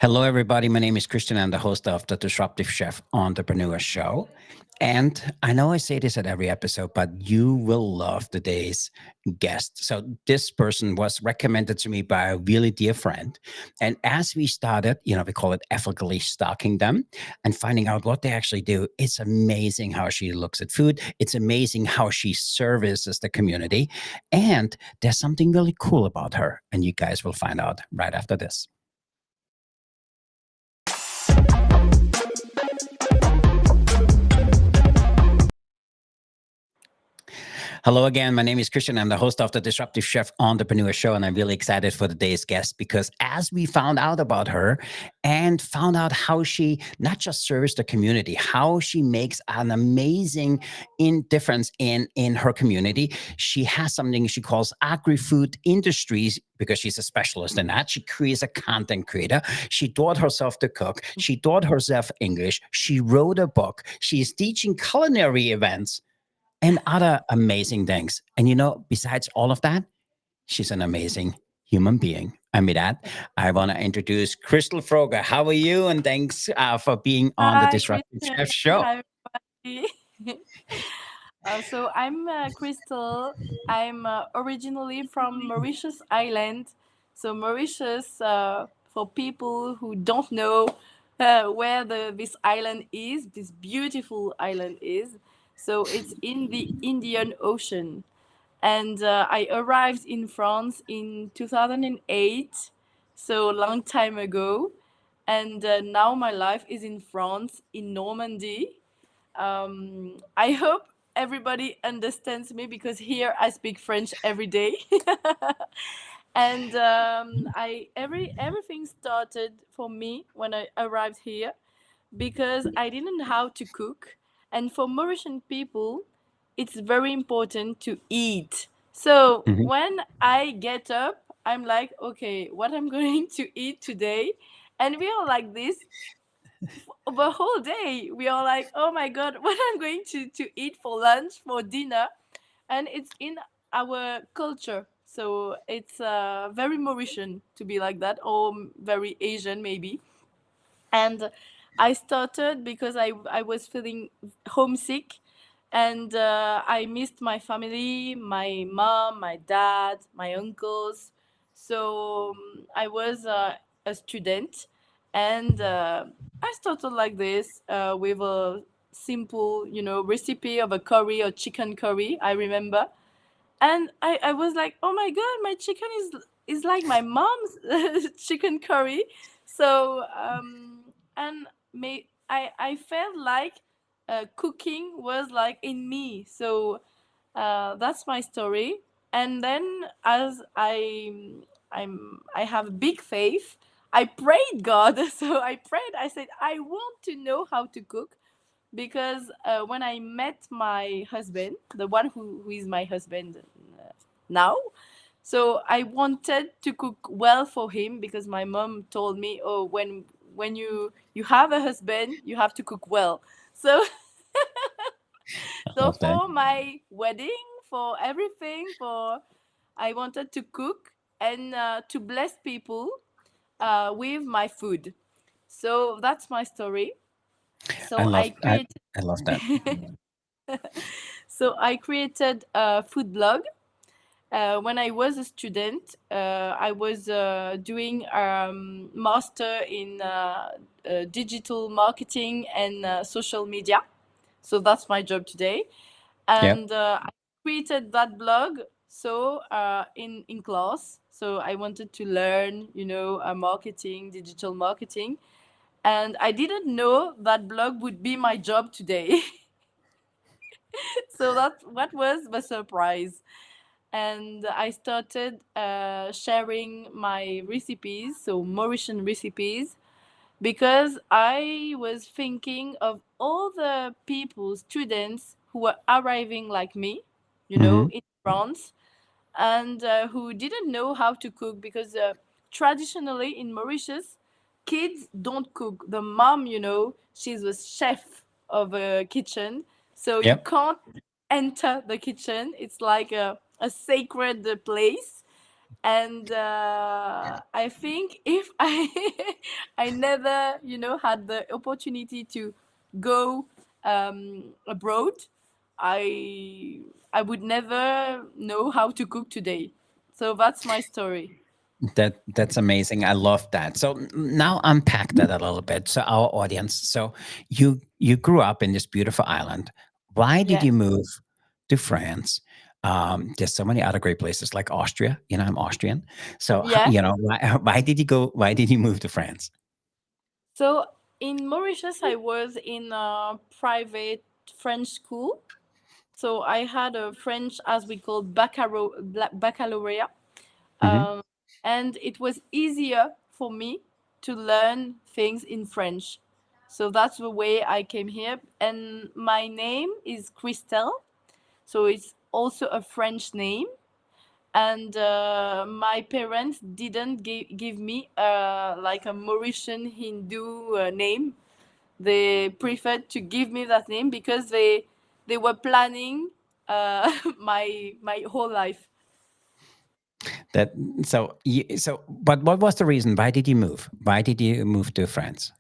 Hello, everybody. My name is Christian. I'm the host of the Disruptive Chef Entrepreneur Show. And I know I say this at every episode, but you will love today's guest. So, this person was recommended to me by a really dear friend. And as we started, we call it ethically stalking them and finding out what they actually do. It's amazing how she looks at food. It's amazing how she services the community. And there's something really cool about her. And you guys will find out right after this. Hello again. My name is Christian. I'm the host of the Disruptive Chef Entrepreneur Show, and I'm really excited for today's guest because as we found out about her and found out how she not just serves the community, how she makes an amazing difference in her community, she has something she calls agri-food industries because she's a specialist in that. She is a content creator. She taught herself to cook. She taught herself English. She wrote a book. She's teaching culinary events and other amazing things. And besides all of that, she's an amazing human being. And with that, I want to introduce Kristel Froger. How are you? And thanks for being on the Hi, Disruptive Christian. Chef Show. Hi, everybody. So I'm Kristel. I'm originally from Mauritius Island. So Mauritius, for people who don't know where this island is, this beautiful island is. So it's in the Indian Ocean. And I arrived in France in 2008, so a long time ago. And now my life is in France, in Normandy. I hope everybody understands me because here I speak French every day. And I everything started for me when I arrived here because I didn't know how to cook. And for Mauritian people, it's very important to eat. So Mhm. when I get up, I'm like, okay, what I'm going to eat today? And we are like this the whole day. We are like, oh my God, what I'm going to eat for lunch, for dinner. And it's in our culture. So it's very Mauritian to be like that, or very Asian maybe. And I started because I was feeling homesick, and I missed my family, my mom, my dad, my uncles. So I was a student, and I started like this with a simple, recipe of a curry or chicken curry. I remember, and I was like, oh my God, my chicken is like my mom's chicken curry. So and I felt like cooking was like in me. So that's my story. And then as I have big faith, I prayed God. So I prayed, I said, I want to know how to cook because when I met my husband, the one who is my husband now, so I wanted to cook well for him because my mom told me, oh, when you have a husband, you have to cook well. So I so love that. for my wedding, for everything, for I wanted to cook and to bless people with my food. So that's my story. I So love I I, created I love that. so I created a food blog. When I was a student, I was doing master in digital marketing and social media. So that's my job today. Yeah. And I created that blog so in class. So I wanted to learn, marketing, digital marketing, and I didn't know that blog would be my job today. So that's what was the surprise. And I started sharing my recipes, so Mauritian recipes, because I was thinking of all the people, students who were arriving like me, Hmm. in France, and who didn't know how to cook because traditionally in Mauritius, kids don't cook. The mom, she's the chef of a kitchen, so you Yep. can't enter the kitchen. It's like a sacred place. And I I think if I I never, had the opportunity to go abroad, I I would never know how to cook today. So that's my story. That's amazing. I love that. So now unpack that a little bit. So our audience. So you grew up in this beautiful island. Why did Yeah. you move to France? There's so many other great places like Austria. You know, I'm Austrian. So Yeah. why did you go? Why did you move to France? So in Mauritius, I was in a private French school. So I had a French, as we call baccalaureate, Hmm. um, and it was easier for me to learn things in French. So that's the way I came here. And my name is Kristel, so it's also a French name. And my parents didn't give me like a Mauritian Hindu name. They preferred to give me that name because they were planning my whole life. That but what was the reason? Why did you move? Why did you move to France?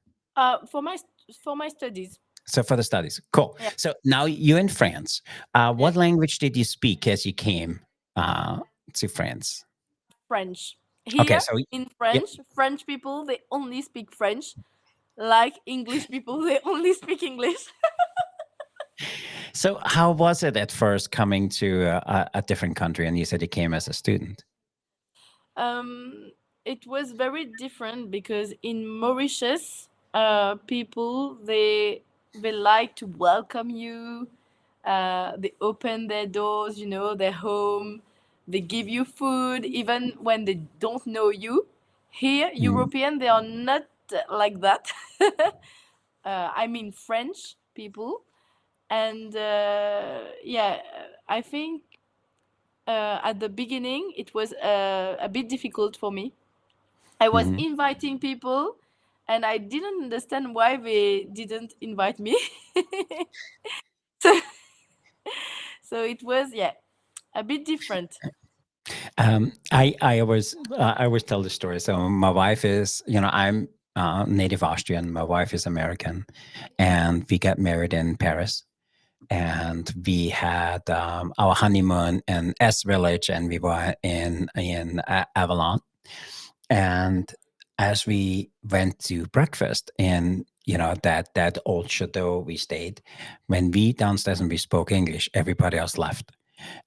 For my studies. So for the studies, cool. Yeah. So now you're in France. Yeah. What language did you speak as you came uh, to France? French. Okay, Here so in yeah. French people they only speak French, like English people they only speak English. So how was it at first coming to a different country? And you said you came as a student. um, it was very different because in Mauritius, people they like to welcome you. They open their doors, their home. They give you food even when they don't know you. Here, Mhm. European, they are not like that. I mean French people, and yeah, I think at the beginning it was a bit difficult for me. I was Mhm. inviting people, and I didn't understand why they didn't invite me. so, so it was, yeah, a bit different. I always tell the story. So my wife is, I'm native Austrian. My wife is American, and we got married in Paris. And we had our honeymoon in S Village, and we were in Avalon. And as we went to breakfast in that old chateau we stayed, when we downstairs and we spoke English, everybody else left,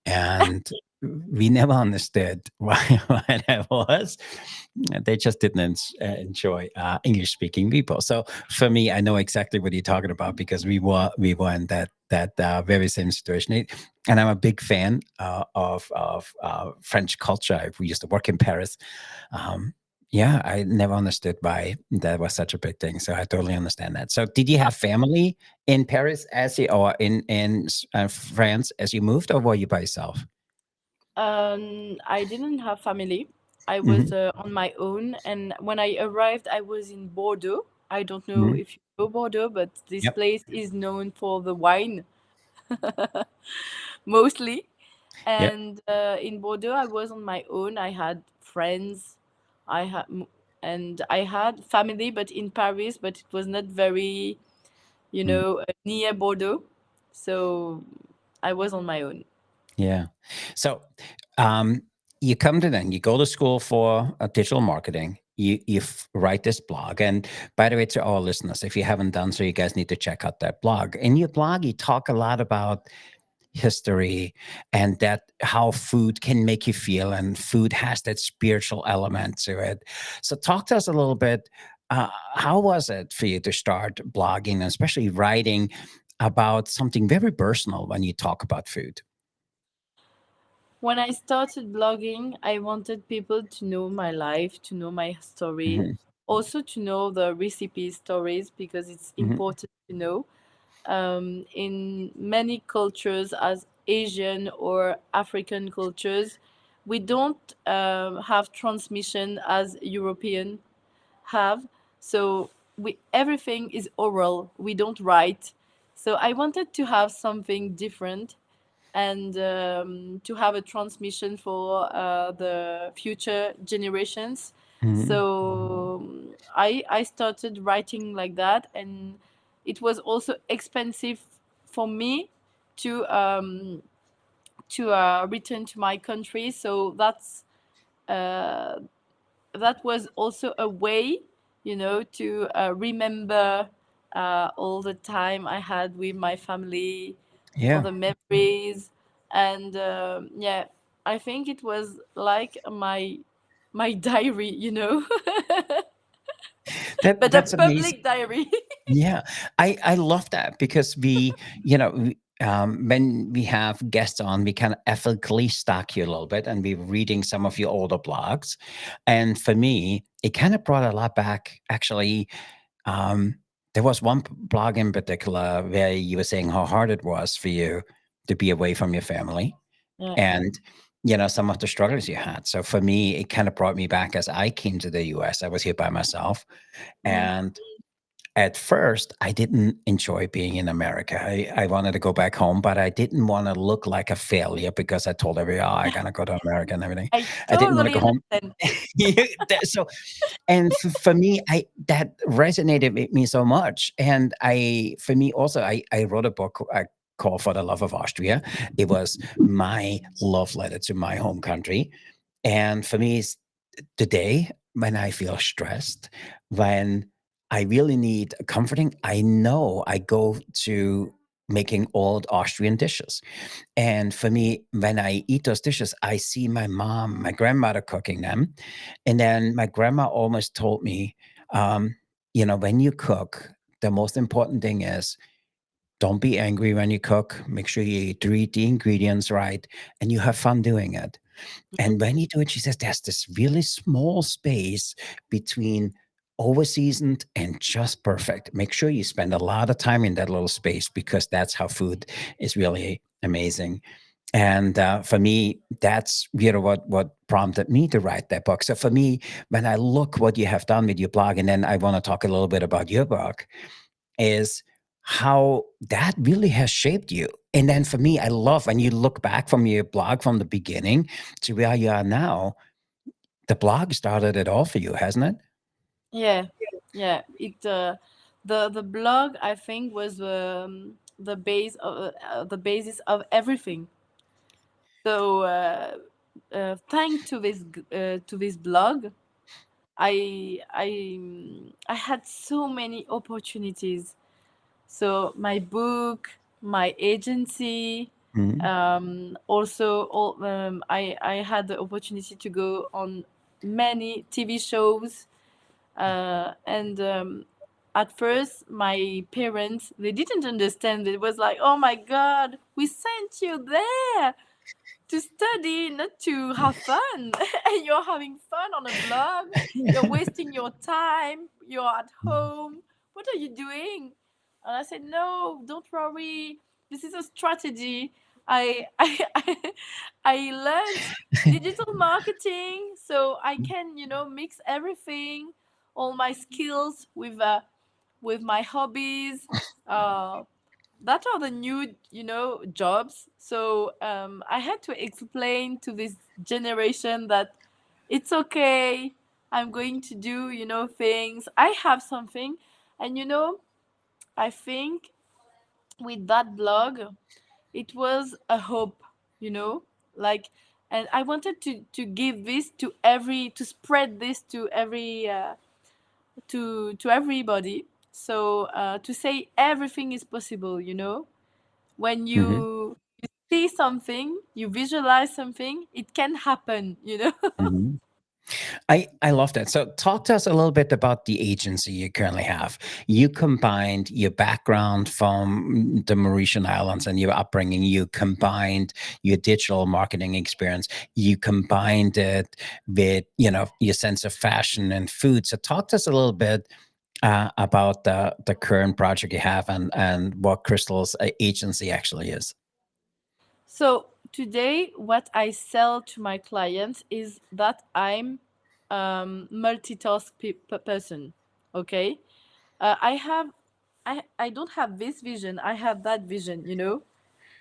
and we never understood why that was. They just didn't enjoy English speaking people. So for me, I know exactly what you're talking about because we were in that very same situation. And I'm a big fan of French culture. We used to work in Paris. Um, yeah, I never understood why that was such a big thing. So I totally understand that. So did you have family in Paris or in France as you moved, or were you by yourself? I didn't have family. I was Hmm. on my own, and when I arrived, I was in Bordeaux. I don't know Hmm. if you know Bordeaux, but this Yep. place is known for the wine mostly. Yep. And in Bordeaux, I was on my own. I had friends, I had and I had family, but in Paris, but it was not very, Mm. near Bordeaux. So I was on my own. Yeah. So um, you come to then you go to school for digital marketing. You write this blog, and by the way, to all listeners, if you haven't done so, you guys need to check out that blog. In your blog, you talk a lot about history and that how food can make you feel, and food has that spiritual element to it. So talk to us a little bit. How was it for you to start blogging, and especially writing about something very personal when you talk about food? When I started blogging, I wanted people to know my life, to know my story, Hmm. also to know the recipe stories because it's Hmm. important to know. In many cultures, as Asian or African cultures, we don't have transmission as European have. So we everything is oral. We don't write. So I wanted to have something different and to have a transmission for the future generations. Mhm. So I started writing like that, and it was also expensive for me to return to my country. So uh, that was also a way, to remember all the time I had with my family, all Yeah. the memories, and yeah, I think it was like my diary, but a That's amazing. public diary. Yeah, I love that because when we have guests on, we kind of ethically stalk you a little bit, and we're reading some of your older blogs, and for me, it kind of brought a lot back. Actually, um, there was one blog in particular where you were saying how hard it was for you to be away from your family, Yeah. and some of the struggles you had. So for me, it kind of brought me back as I came to the U.S. I was here by myself, Mm. and at first, I didn't enjoy being in America. I wanted to go back home, but I didn't want to look like a failure because I told everybody, "Oh, I gotta go to America and everything." I I didn't want to totally go home. understand. Yeah, so, and for me, I that resonated with me so much. And for me also, I wrote a book called "For the Love of Austria." It was my love letter to my home country, and for me, today, when I feel stressed, when I really need comforting, I know I go to making old Austrian dishes. And for me, when I eat those dishes, I see my mom, my grandmother cooking them. And then my grandma almost told me, um, when you cook, the most important thing is don't be angry when you cook. Make sure you treat the ingredients right and you have fun doing it. Mhm. And when you do it, she says there's this really small space between overseasoned and just perfect. Make sure you spend a lot of time in that little space because that's how food is really amazing. And for me, that's what prompted me to write that book. So for me, when I look what you have done with your blog, and then I want to talk a little bit about your book, is how that really has shaped you. And then for me, I love when you look back from your blog from the beginning to where you are now. The blog started it all for you, hasn't it? Yeah, yeah. The blog, I think, was the basis of everything. So thanks to this blog, I had so many opportunities. So my book, my agency, Mhm, also I had the opportunity to go on many TV shows, and at first my parents, they didn't understand. It was like, oh my god, we sent you there to study, not to have fun. And you're having fun on a blog, you're wasting your time, you're at home, what are you doing? And I said, no, don't worry, this is a strategy. I learned digital marketing, so I can, mix everything, all my skills with my hobbies. uh that are the new, jobs. So I had to explain to this generation that it's okay, I'm going to do, things, I have something. And I think with that blog, it was a hope, you know like, and I wanted to give this to every, to spread this to every, to everybody. So to say everything is possible, when mhm, you see something, you visualize something, it can happen. mhm. I love that. So talk to us a little bit about the agency you currently have. You combined your background from the Mauritian Islands and your upbringing. You combined your digital marketing experience. You combined it with, your sense of fashion and food. So talk to us a little bit about the current project you have and what Kristel's agency actually is. So today, what I sell to my clients is that I'm multitask person. Okay, I have, I don't have this vision. I have that vision.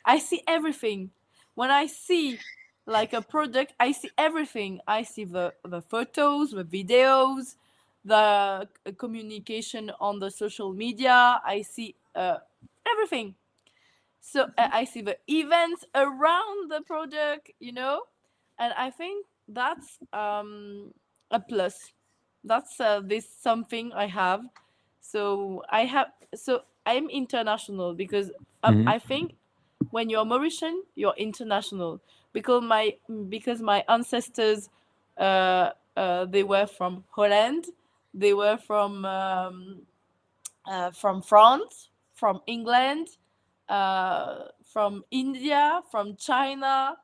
I see everything. When I see like a product, I see everything. I see the photos, the videos, the communication on the social media. I see everything. So I see the events around the product, and I think that's a plus. That's this something I have. So I'm international because Mhm. I think when you're Mauritian, you're international because my ancestors, they were from Holland, they were from France, from England, from India, from China,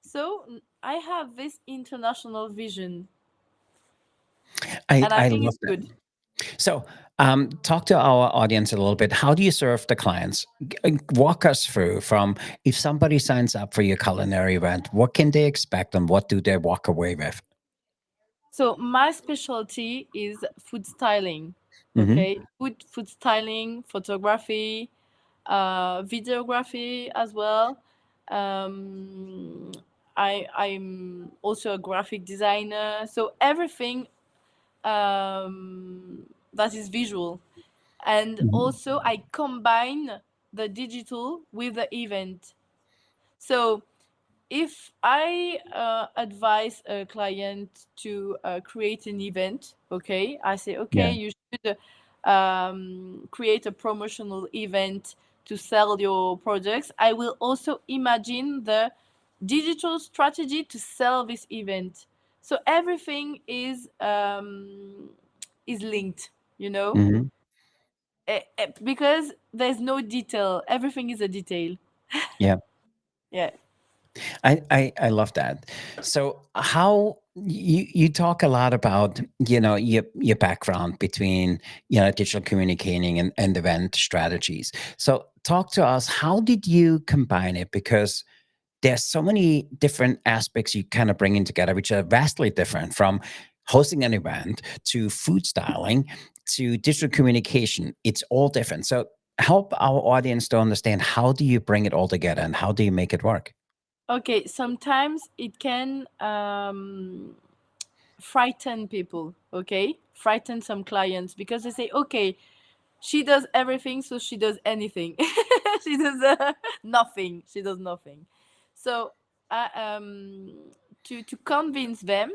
So I have this international vision, and I I think love it's that. good. So, talk to our audience a little bit. How do you serve the clients? Walk us through from if somebody signs up for your culinary event, what can they expect and what do they walk away with? So my specialty is food styling. Hmm. Okay, food styling, photography, videography as well. Um, I'm also a graphic designer, so everything that is visual, and Hmm. also I combine the digital with the event. So if I advise a client to create an event, okay, I say, okay, Yeah. you should create a promotional event to sell your products. I will also imagine the digital strategy to sell this event. So everything is linked, Hmm. because there's no detail. Everything is a detail. Yeah. Yeah. I love that. So how you talk a lot about, your background between, digital communicating and event strategies. So talk to us, how did you combine it? Because there's so many different aspects you kind of bring in together, which are vastly different from hosting an event to food styling to digital communication. It's all different. So help our audience to understand, how do you bring it all together and how do you make it work? Okay, sometimes it can frighten people, okay? Frighten some clients because they say, okay, she does everything, so she does anything. She does nothing. She does nothing. So, to convince them,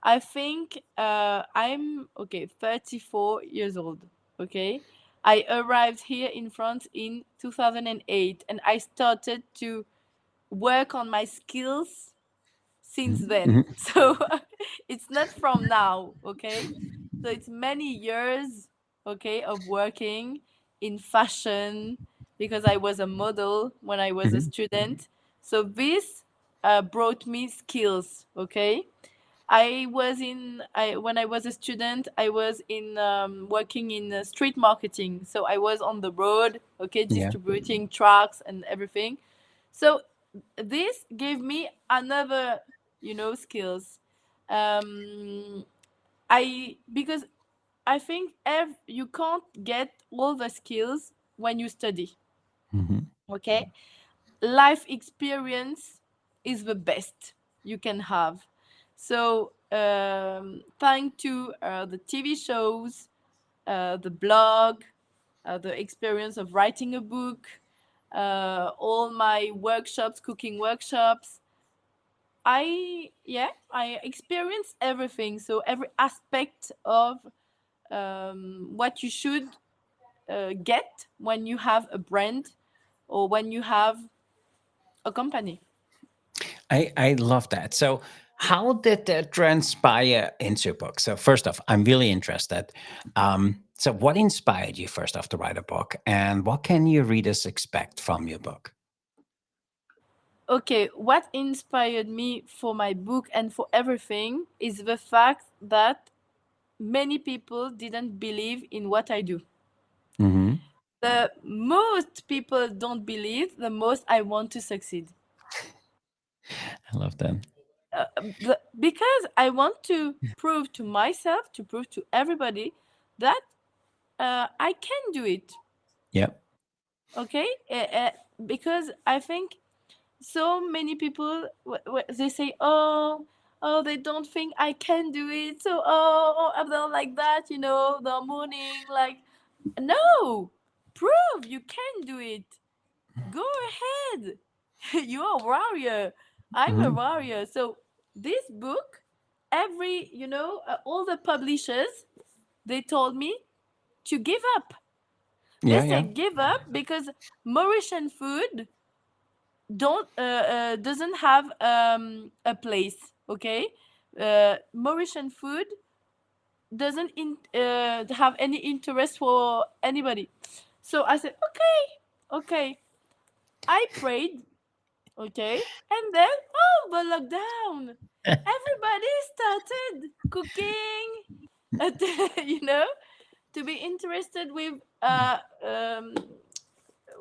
I think I'm okay, 34 years old, okay? I arrived here in France in 2008 and I started to work on my skills since then. Mhm. So it's not from now, okay? So it's many years, okay, of working in fashion because I was a model when I was a Mhm. student. So this brought me skills, okay? When I was a student, I was in working in street marketing. So I was on the road, okay, Yeah. distributing tracks and everything. So this gave me another, skills. Um, I because I think you can't get all the skills when you study. Mhm. Okay, life experience is the best you can have. So thanks to the TV shows, the blog, the experience of writing a book, all my workshops, cooking workshops, I experienced everything. So every aspect of what you should get when you have a brand or when you have a company. I love that. So how did that transpire into a book? So first off, I'm really interested. So what inspired you first off to write a book, and what can your readers expect from your book? Okay, what inspired me for my book and for everything is the fact that many people didn't believe in what I do. Hmm. The most people don't believe, the most I want to succeed. I love that. Because I want to prove to myself, to prove to everybody that I can do it. Yeah. Okay, because I think so many people they say, oh, they don't think I can do it, so they're like that, they're mourning like, no, prove you can do it. Go ahead. You're a warrior. I'm a Mhm. warrior. So this book, all the publishers, they told me to give up. They Yeah, yeah. said give up because Mauritian food don't doesn't have a place. Okay, Mauritian food doesn't have any interest for anybody. So I said okay, okay. I prayed. Okay. And then, the lockdown. Everybody started cooking, you know, to be interested with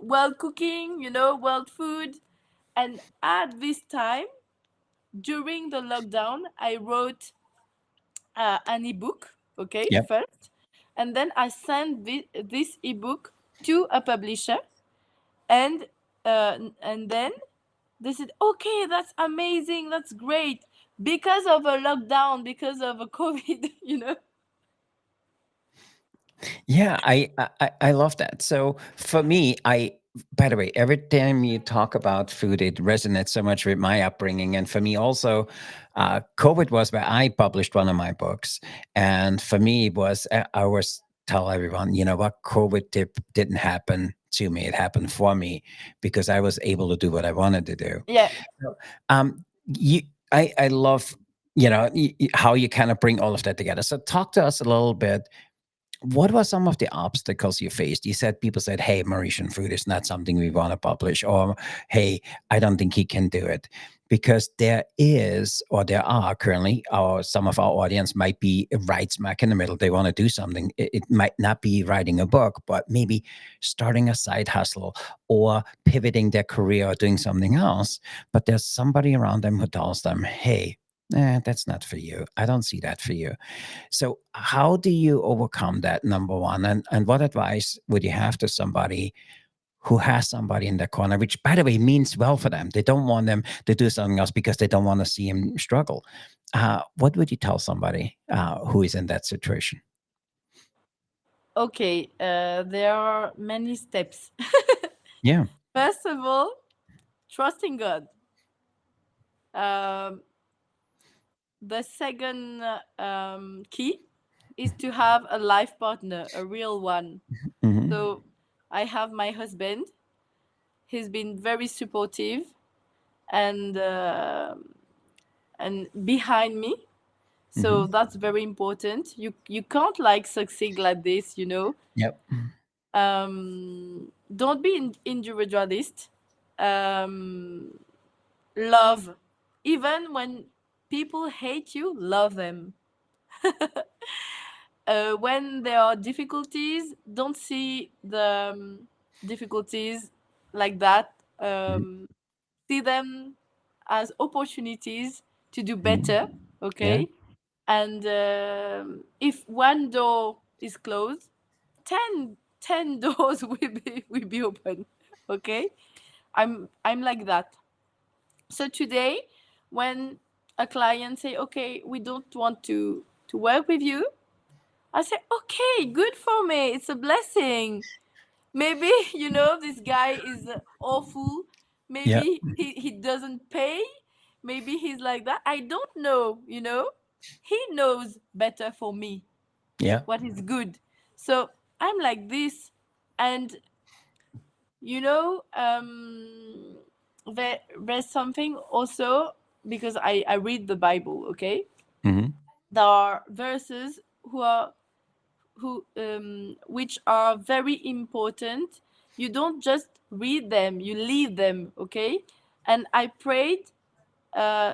world cooking, world food. And at this time, during the lockdown, I wrote an ebook, okay, Yep. first. And then I sent this ebook to a publisher. And then they said, okay, that's amazing, that's great. Because of a lockdown, because of a COVID, Yeah, I love that. So for me, by the way, every time you talk about food, it resonates so much with my upbringing. And for me also, COVID was where I published one of my books. And for me, it was, I always tell everyone, you know what, COVID didn't happen to me. It happened for me because I was able to do what I wanted to do. yeah. So, you, I love, how you kind of bring all of that together. So talk to us a little bit. What were some of the obstacles you faced? You said people said, "Hey, Mauritian food is not something we want to publish," or "Hey, I don't think he can do it," because there is, or there are currently, or some of our audience might be right smack in the middle. They want to do something. It might not be writing a book, but maybe starting a side hustle or pivoting their career or doing something else. But there's somebody around them who tells them, "Hey, that's not for you. I don't see that for you." So how do you overcome that, number one? And what advice would you have to somebody who has somebody in their corner, which by the way means well for them? They don't want them to do something else because they don't want to see him struggle. What would you tell somebody who is in that situation? Okay, there are many steps. Yeah. First of all, trusting God. Um, the second key is to have a life partner, a real one. Hmm. So I have my husband. He's been very supportive and behind me. So Hmm. that's very important. You can't like succeed like this. Yep. Don't be individualist. Um, love, even when people hate you, love them. When there are difficulties, don't see the difficulties like that. Mhm. See them as opportunities to do better. Mhm. Yeah. Okay. And if one door is closed, 10 doors will be open. Okay. I'm like that. So today, when a client say, okay, we don't want to work with you, I say, okay, good for me, it's a blessing. Maybe this guy is awful. Yeah. Maybe he doesn't pay. Maybe he's like that. I don't know. He knows better for me Yeah. what is good. So I'm like this. And there's something also, because I read the Bible. Okay, Hmm. there are verses which are very important. You don't just read them, you live them. Okay. And uh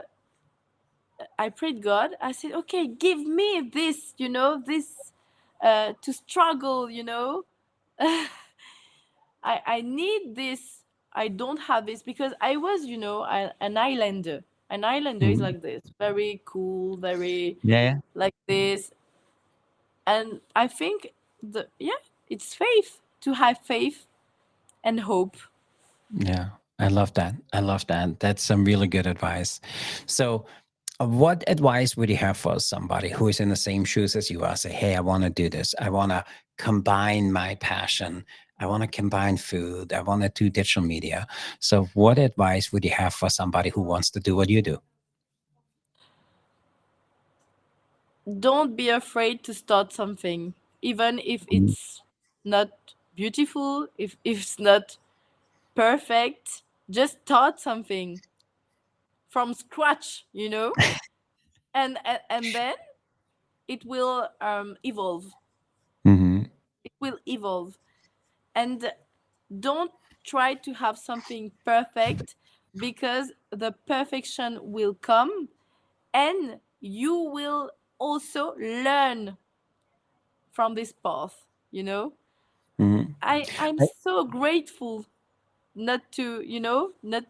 I prayed God. I said, okay, give me this to struggle. I need this. I don't have this because I was, an islander. An islander is Hmm. like this, very cool, very Yeah. like this. And I think it's faith, to have faith and hope. Yeah. I love that. I love that. That's some really good advice. So, what advice would you have for somebody who is in the same shoes as you are? Say, hey, I want to do this. I want to combine my passion. I want to combine food. I want to do digital media. So, what advice would you have for somebody who wants to do what you do? Don't be afraid to start something, even if Mhm. it's not beautiful, if it's not perfect. Just start something from scratch, and then it will evolve. Mhm. It will evolve. And don't try to have something perfect, because the perfection will come, and you will also learn from this path. Mhm. I'm I- so grateful not to, not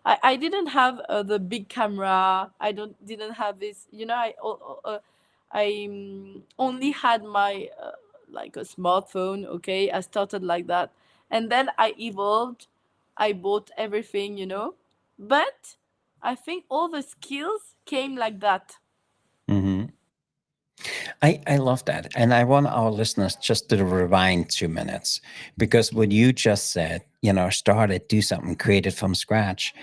I didn't have the big camera. I don't didn't have this, I only had my like a smartphone. Okay, I started like that, and then I evolved. I bought everything, but I think all the skills came like that. mhm. I love that. And I want our listeners just to rewind 2 minutes because what you just said, started, do something, create it from scratch,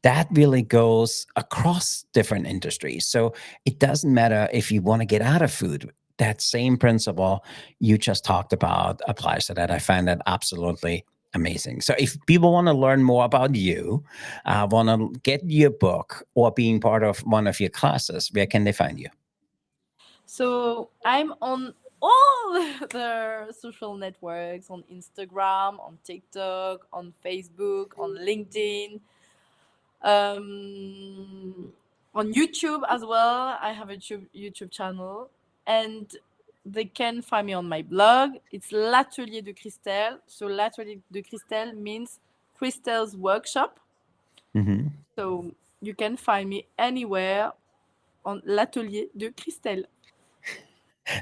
that really goes across different industries. So it doesn't matter if you want to get out of food. That same principle you just talked about applies to that. I find that absolutely amazing. So if people want to learn more about you, want to get your book or being part of one of your classes, where can they find you? So I'm on all the social networks, on Instagram, on TikTok, on Facebook, on LinkedIn, on YouTube as well. I have a YouTube channel, and they can find me on my blog. It's L'Atelier de Kristel. So L'Atelier de Kristel means Kristel's workshop. Mhm. So you can find me anywhere on L'Atelier de Kristel.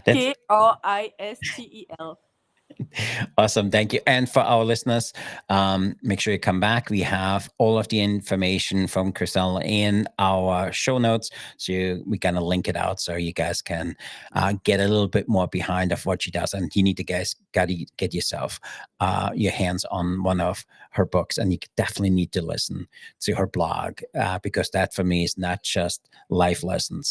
That's Kristel. awesome. Thank you. And for our listeners, make sure you come back. We have all of the information from Kristel in our show notes. So we're going to link it out so you guys can get a little bit more behind of what she does. And you need to guys got to get yourself your hands on one of her books. And you definitely need to listen to her blog because that for me is not just life lessons.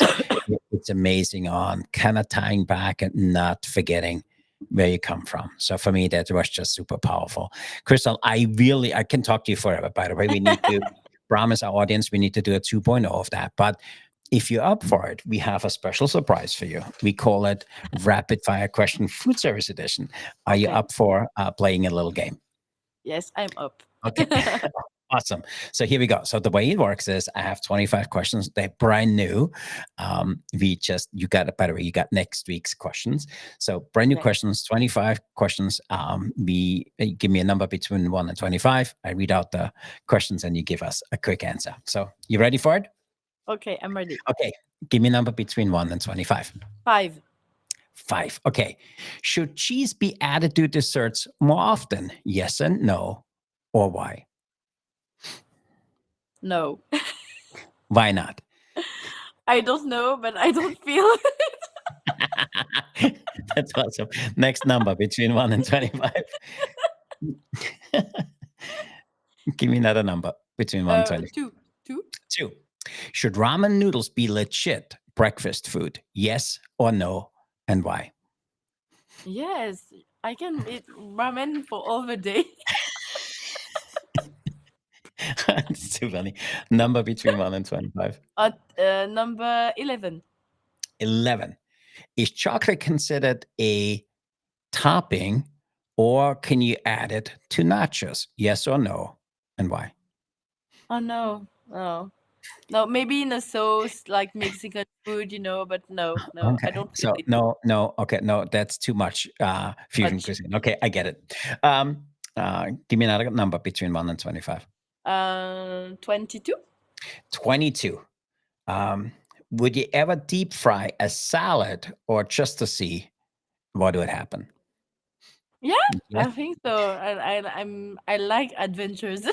It's amazing on kind of tying back and not forgetting where you come from. So for me, that was just super powerful. Kristel, I can talk to you forever, by the way. We need to promise our audience, we need to do a 2.0 of that. But if you're up for it, we have a special surprise for you. We call it Rapid Fire Question Food Service Edition. Are you Okay. up for playing a little game? Yes, I'm up. Okay. Awesome. So here we go. So the way it works is I have 25 questions. They're brand new. You got it. By the way, you got next week's questions. So brand new Okay. questions, 25 questions. Give me a number between 1 and 25. I read out the questions and you give us a quick answer. So you ready for it? Okay, I'm ready. Okay. Give me a number between 1 and 25. 5. 5. Okay. Should cheese be added to desserts more often? Yes and no. Or why? No. Why not? I don't know, but I don't feel. That's awesome. Next number between 1 and 25. Give me another number between 1 and 25. 2. 2. 2. Should ramen noodles be legit breakfast food? Yes or no? And why? Yes, I can eat ramen for all the day. It's too funny. Number between 1 and 25. At number 11. 11. Is chocolate considered a topping or can you add it to nachos? Yes or no? And why? Oh no. No. No, maybe in a sauce like Mexican food, but no, no, I Okay. don't feel So it no, no. Okay, no, that's too much fusion much. cuisine. Okay, I get it. Give me another number between 1 and 25. 22? 22. Um, would you ever deep fry a salad or just to see what would happen? Yeah, Yes. I think so. I like adventures.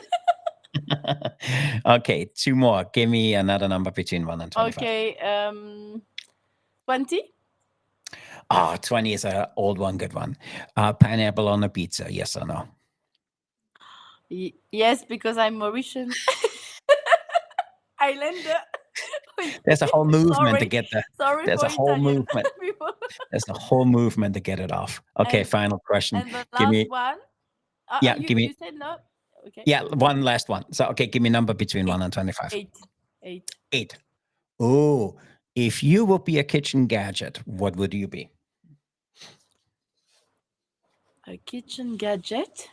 Okay, two more. Give me another number between 1 and 25. Okay, 20. Oh, 20 is an old one, good one. Pineapple on a pizza, yes or no? Yes, because I'm Mauritian. Islander. Wait, There's a whole movement to sorry, get the sorry there's for a whole Italian movement. people. There's a whole movement to get it off. Okay, And final question. and the Give last me one. yeah, You give me you said no. Okay, yeah, one last one. So okay, give me a number between 1 eight, and 25. eight, eight. 8. Oh, if you would be a kitchen gadget, what would you be? A kitchen gadget.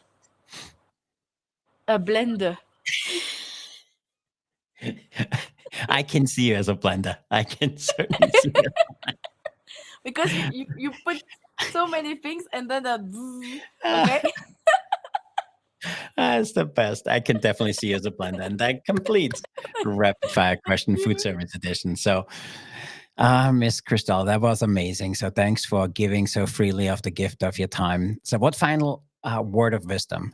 A blender. I can see you as a blender. I can certainly see it. Because you put so many things and then okay. It's the best. I can definitely see you as a blender. And that completes rapid fire question food service edition. So, Miss Kristel, that was amazing. So, thanks for giving so freely of the gift of your time. So, what final word of wisdom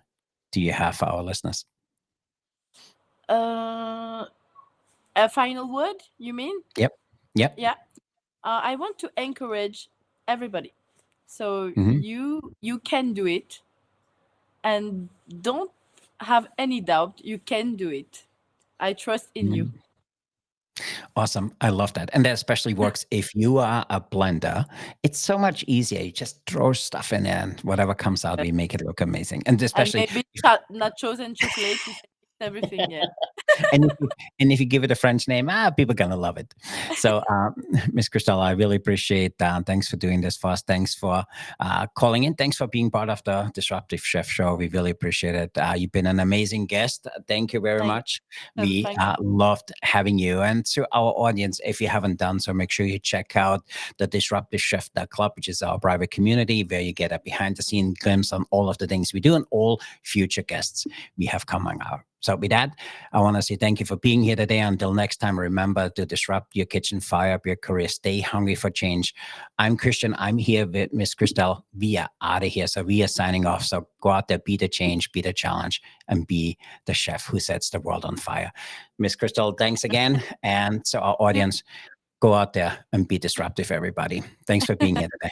do you have for our listeners? uh, a final word, you mean? Yep. Yep. Yeah. I want to encourage everybody. So Hmm. you can do it, and don't have any doubt. You can do it. I trust in you. Awesome. I love that. And that especially works if you are a blender. It's so much easier. You just throw stuff in there and whatever comes out, we make it look amazing. And And especially maybe nachos and chocolate. You can mix everything. Yeah. and if you give it a French name, people are gonna love it. So, Miss Kristel, I really appreciate that. Thanks for doing this for us. Thanks for calling in. Thanks for being part of the Disruptive Chef Show. We really appreciate it. You've been an amazing guest. Thank you very Thank, much. We thank you. loved having you. And to our audience, if you haven't done so, make sure you check out the Disruptive Chef Club, which is our private community where you get a behind-the-scene glimpse on all of the things we do and all future guests we have coming out. So with that, I want to say thank you for being here today. Until next time, remember to disrupt your kitchen, fire up your career, stay hungry for change. I'm Christian. I'm here with Miss Kristel. We are out of here. So we are signing off. So go out there, be the change, be the challenge, and be the chef who sets the world on fire. Miss Kristel, thanks again. And so our audience, go out there and be disruptive, everybody. Thanks for being here today.